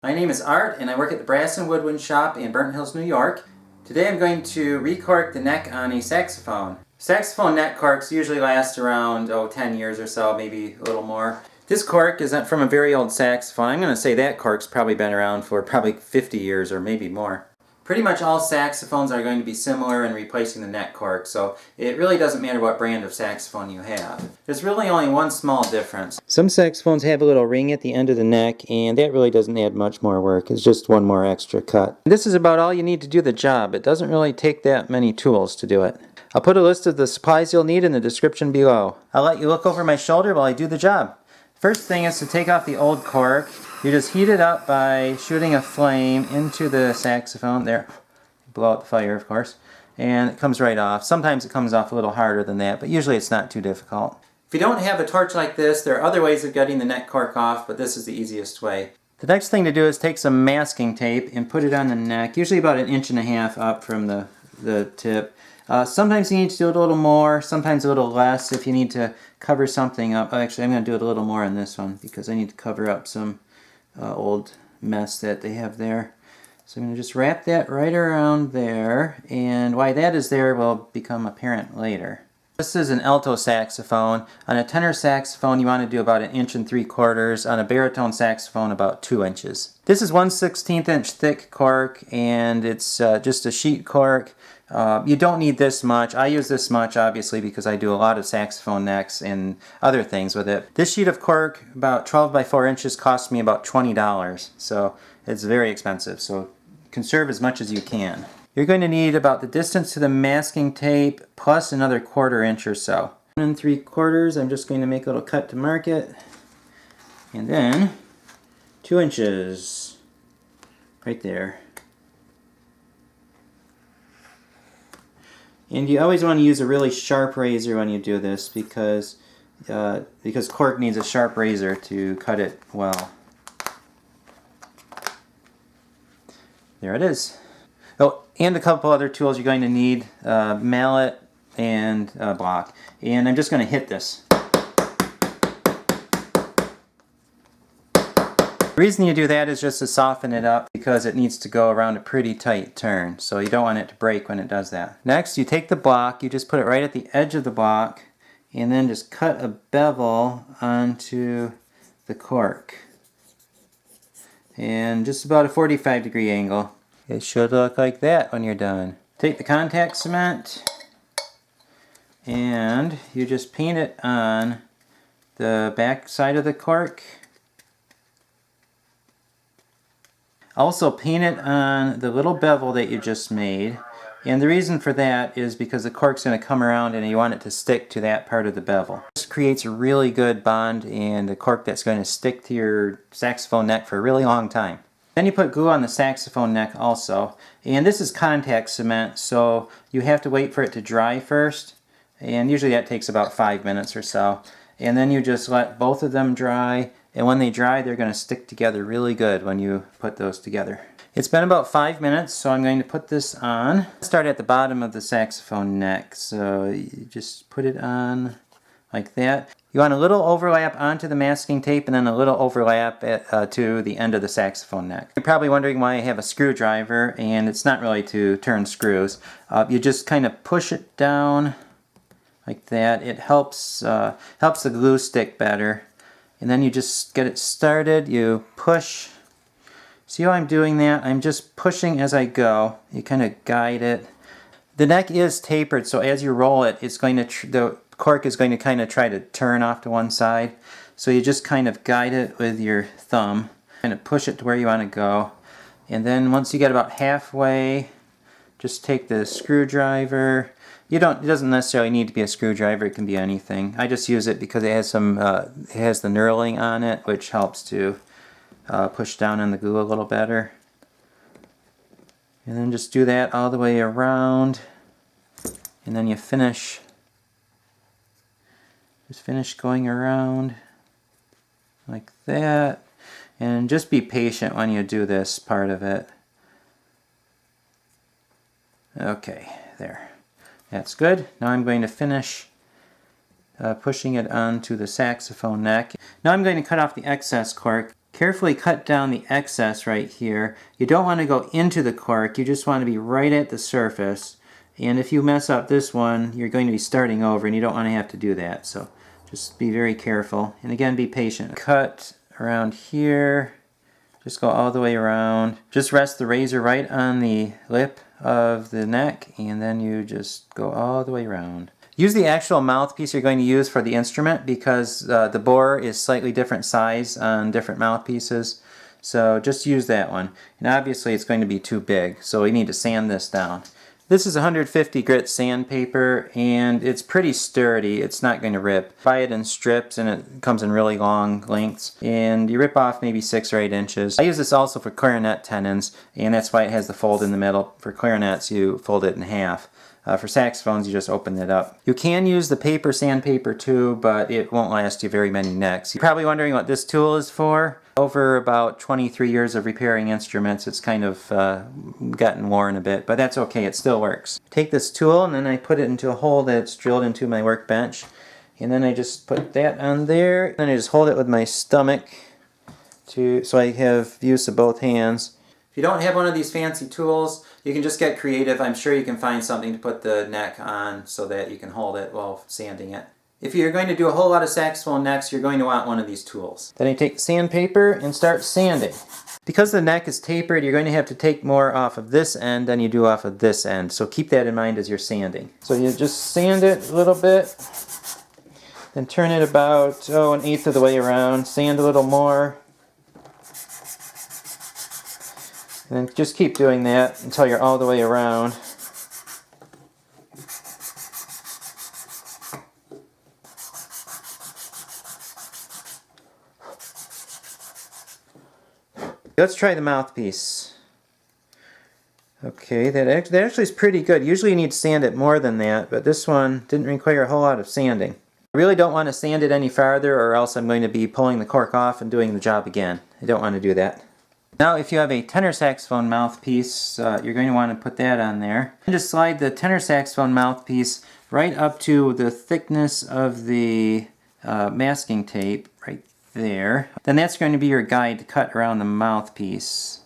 My name is Art and I work at the Brass and Woodwind Shop in Burnt Hills, New York. Today I'm going to recork the neck on a saxophone. Saxophone neck corks usually last around 10 years or so, maybe a little more. This cork is from a very old saxophone. I'm going to say that cork's probably been around for probably 50 years or maybe more. Pretty much all saxophones are going to be similar in replacing the neck cork, so it really doesn't matter what brand of saxophone you have. There's really only one small difference. Some saxophones have a little ring at the end of the neck, and that really doesn't add much more work. It's just one more extra cut. This is about all you need to do the job. It doesn't really take that many tools to do it. I'll put a list of the supplies you'll need in the description below. I'll let you look over my shoulder while I do the job. First thing is to take off the old cork. You just heat it up by shooting a flame into the saxophone. There, blow out the fire, of course, and it comes right off. Sometimes it comes off a little harder than that, but usually it's not too difficult. If you don't have a torch like this, there are other ways of getting the neck cork off, but this is the easiest way. The next thing to do is take some masking tape and put it on the neck, usually about 1.5 inches up from the tip. Sometimes you need to do it a little more, sometimes a little less if you need to cover something up. Actually, I'm going to do it a little more on this one because I need to cover up some old mess that they have there. So I'm going to just wrap that right around there, and why that is there will become apparent later. This is an alto saxophone. On a tenor saxophone you want to do about 1.75 inches. On a baritone saxophone about 2 inches. This is 1/16 inch thick cork, and it's just a sheet cork. You don't need this much. I use this much obviously because I do a lot of saxophone necks and other things with it. This sheet of cork, about 12 by 4 inches, cost me about $20, so it's very expensive. So conserve as much as you can. You're going to need about the distance to the masking tape plus another 1/4 inch or so. 1 3/4, I'm just going to make a little cut to mark it. And then 2 inches right there. And you always want to use a really sharp razor when you do this because cork needs a sharp razor to cut it well. There it is. Oh, and a couple other tools you're going to need, mallet and block. And I'm just going to hit this. The reason you do that is just to soften it up because it needs to go around a pretty tight turn. So you don't want it to break when it does that. Next, you take the block, you just put it right at the edge of the block, and then just cut a bevel onto the cork. And just about a 45-degree angle. It should look like that when you're done. Take the contact cement and you just paint it on the back side of the cork. Also paint it on the little bevel that you just made. And the reason for that is because the cork's going to come around and you want it to stick to that part of the bevel. This creates a really good bond and a cork that's going to stick to your saxophone neck for a really long time. Then you put glue on the saxophone neck also. And this is contact cement, so you have to wait for it to dry first. And usually that takes about 5 minutes or so. And then you just let both of them dry. And when they dry, they're going to stick together really good when you put those together. It's been about 5 minutes, so I'm going to put this on. Start at the bottom of the saxophone neck. So you just put it on like that. You want a little overlap onto the masking tape and then a little overlap to the end of the saxophone neck. You're probably wondering why I have a screwdriver, and it's not really to turn screws. You just kind of push it down like that. It helps the glue stick better. And then you just get it started. You push. See how I'm doing that? I'm just pushing as I go. You kind of guide it. The neck is tapered, so as you roll it, it's going to the cork is going to kind of try to turn off to one side. So you just kind of guide it with your thumb, kind of push it to where you want to go. And then once you get about halfway, just take the screwdriver. It doesn't necessarily need to be a screwdriver, it can be anything. I just use it because it has it has the knurling on it, which helps to push down on the glue a little better. And then just do that all the way around, and then you finish. Just finish going around like that, and just be patient when you do this part of it. Okay, there. That's good. Now I'm going to finish pushing it onto the saxophone neck. Now I'm going to cut off the excess cork. Carefully cut down the excess right here. You don't want to go into the cork, you just want to be right at the surface. And if you mess up this one, you're going to be starting over and you don't want to have to do that. So just be very careful. And again, be patient. Cut around here. Just go all the way around. Just rest the razor right on the lip of the neck and then you just go all the way around. Use the actual mouthpiece you're going to use for the instrument because the bore is slightly different size on different mouthpieces. So just use that one. And obviously it's going to be too big, so we need to sand this down. This is 150 grit sandpaper and it's pretty sturdy. It's not going to rip. Buy it in strips and it comes in really long lengths. And you rip off maybe 6 or 8 inches. I use this also for clarinet tenons and that's why it has the fold in the middle. For clarinets you fold it in half. For saxophones, you just open it up. You can use the paper sandpaper too, but it won't last you very many necks. You're probably wondering what this tool is for. Over about 23 years of repairing instruments, it's kind of gotten worn a bit, but that's okay, it still works. Take this tool and then I put it into a hole that's drilled into my workbench. And then I just put that on there. Then I just hold it with my stomach so I have use of both hands. If you don't have one of these fancy tools, you can just get creative. I'm sure you can find something to put the neck on so that you can hold it while sanding it. If you're going to do a whole lot of saxophone necks, you're going to want one of these tools. Then I take the sandpaper and start sanding. Because the neck is tapered, you're going to have to take more off of this end than you do off of this end. So keep that in mind as you're sanding. So you just sand it a little bit, then turn it about 1/8 of the way around, sand a little more. And then just keep doing that until you're all the way around. Let's try the mouthpiece. Okay, that actually is pretty good. Usually you need to sand it more than that, but this one didn't require a whole lot of sanding. I really don't want to sand it any farther or else I'm going to be pulling the cork off and doing the job again. I don't want to do that. Now if you have a tenor saxophone mouthpiece, you're going to want to put that on there. And just slide the tenor saxophone mouthpiece right up to the thickness of the masking tape right there. Then that's going to be your guide to cut around the mouthpiece.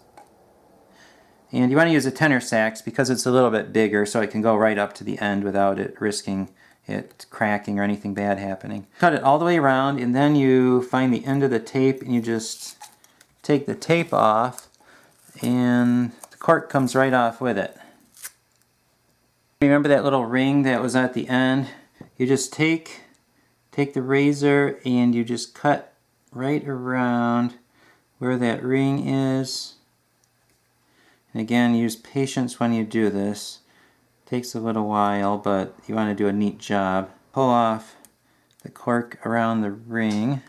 And you want to use a tenor sax because it's a little bit bigger so it can go right up to the end without it risking it cracking or anything bad happening. Cut it all the way around and then you find the end of the tape and you just take the tape off and the cork comes right off with it. Remember that little ring that was at the end? You just take the razor and you just cut right around where that ring is. And again, use patience when you do this. It takes a little while, but you want to do a neat job. Pull off the cork around the ring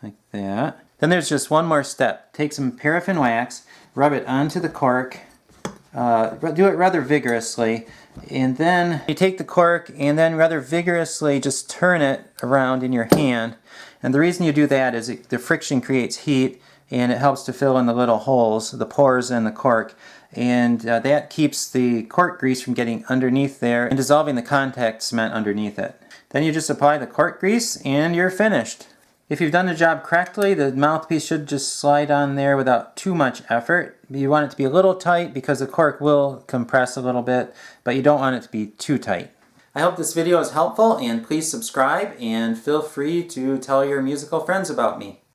like that. Then there's just one more step. Take some paraffin wax, rub it onto the cork, do it rather vigorously, and then you take the cork and then rather vigorously just turn it around in your hand. And the reason you do that is the friction creates heat and it helps to fill in the little holes, the pores in the cork, and that keeps the cork grease from getting underneath there and dissolving the contact cement underneath it. Then you just apply the cork grease and you're finished. If you've done the job correctly, the mouthpiece should just slide on there without too much effort. You want it to be a little tight because the cork will compress a little bit, but you don't want it to be too tight. I hope this video is helpful and please subscribe and feel free to tell your musical friends about me.